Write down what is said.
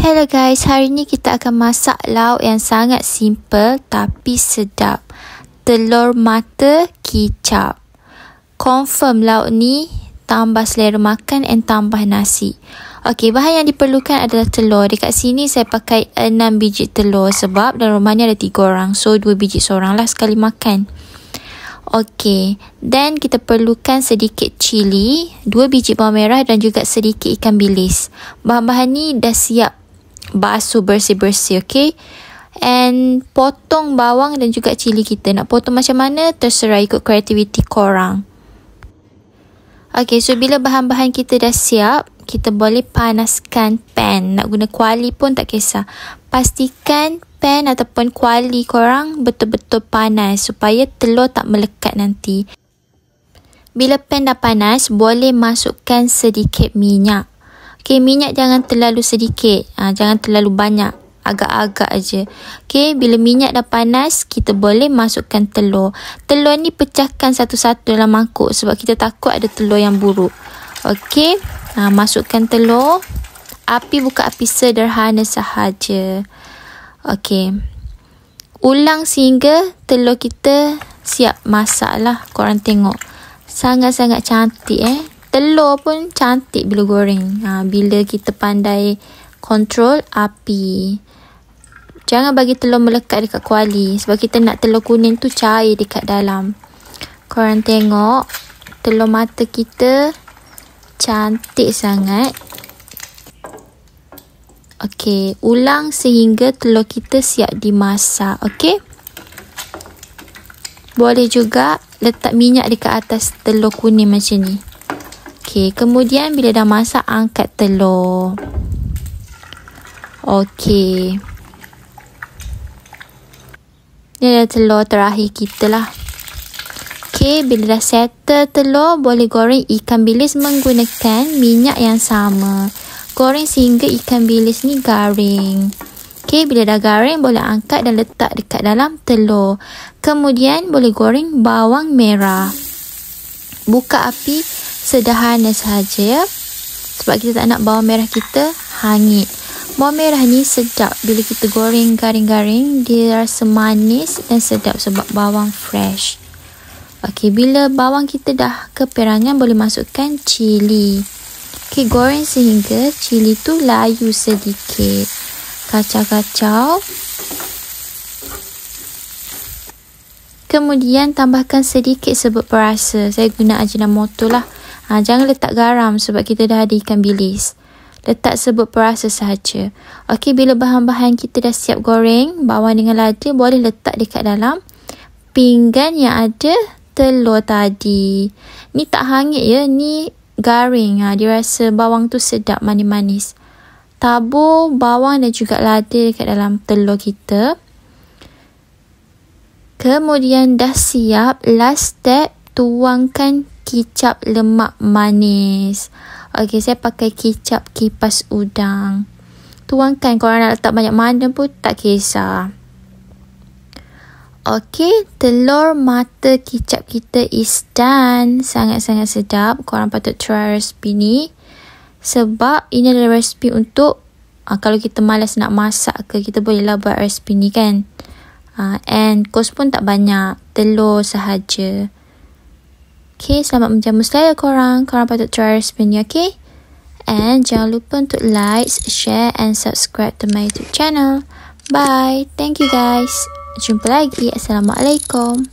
Hello guys, hari ni kita akan masak lauk yang sangat simple tapi sedap. Telur mata kicap. Confirm lauk ni tambah selera makan and tambah nasi. Okey, bahan yang diperlukan adalah telur. Dekat sini saya pakai 6 biji telur sebab dalam rumah ni ada 3 orang. So 2 biji seorang lah sekali makan. Okey, dan kita perlukan sedikit cili, 2 biji bawang merah dan juga sedikit ikan bilis. Bahan-bahan ni dah siap basuh bersih-bersih, okey? And potong bawang dan juga cili kita. Nak potong macam mana terserah, ikut kreativiti korang. Okey, so bila bahan-bahan kita dah siap, kita boleh panaskan pan. Nak guna kuali pun tak kisah. Pastikan pan ataupun kuali korang betul-betul panas supaya telur tak melekat nanti. Bila pan dah panas, boleh masukkan sedikit minyak. Okey, minyak jangan terlalu sedikit. Jangan terlalu banyak. Agak-agak aja. Okey, bila minyak dah panas, kita boleh masukkan telur. Telur ni pecahkan satu-satu dalam mangkuk sebab kita takut ada telur yang buruk. Okey, masukkan telur. Api buka api sederhana sahaja. Okey. Ulang sehingga telur kita siap masak lah. Korang tengok. Sangat-sangat cantik Telur pun cantik bila goreng. Bila kita pandai kontrol api. Jangan bagi telur melekat dekat kuali. Sebab kita nak telur kuning tu cair dekat dalam. Korang tengok. Telur mata kita cantik sangat. Okey, ulang sehingga telur kita siap dimasak. Okey. Boleh juga letak minyak dekat atas telur kuning macam ni. Okey, kemudian bila dah masak, angkat telur. Okey. Ni adalah telur terakhir kita lah. Okey, bila dah settle telur, boleh goreng ikan bilis menggunakan minyak yang sama. Goreng sehingga ikan bilis ni garing. Okey, bila dah garing, boleh angkat dan letak dekat dalam telur. Kemudian boleh goreng bawang merah. Buka api sederhana sahaja ya. Sebab kita tak nak bawang merah kita hangit. Bawang merah ni sedap bila kita goreng garing-garing. Dia rasa manis dan sedap sebab bawang fresh. Okey, bila bawang kita dah keperangan, boleh masukkan cili. Okey, goreng sehingga cili tu layu sedikit. Kacau-kacau. Kemudian tambahkan sedikit serbuk perasa. Saya guna Ajinomoto lah. Jangan letak garam sebab kita dah ada ikan bilis. Letak serbuk perasa sahaja. Okey, bila bahan-bahan kita dah siap goreng, bawang dengan lada, boleh letak dekat dalam pinggan yang ada telur tadi. Ni tak hangit ya, ni garing. Dia rasa bawang tu sedap, manis-manis. Tabur bawang dan juga lada dekat dalam telur kita. Kemudian dah siap, last step, tuangkan kicap lemak manis. Okey, saya pakai kicap kipas udang. Tuangkan, korang nak letak banyak mana pun tak kisah. Okey, telur mata kicap kita is done. Sangat-sangat sedap. Korang patut try resipi ni. Sebab ini adalah resipi untuk kalau kita malas nak masak ke, kita bolehlah buat resipi ni kan. And kos pun tak banyak. Telur sahaja. Okay, selamat menjamu selera korang. Korang patut try resipi ni, okay? And jangan lupa untuk like, share and subscribe to my YouTube channel. Bye. Thank you guys. Jumpa lagi. Assalamualaikum.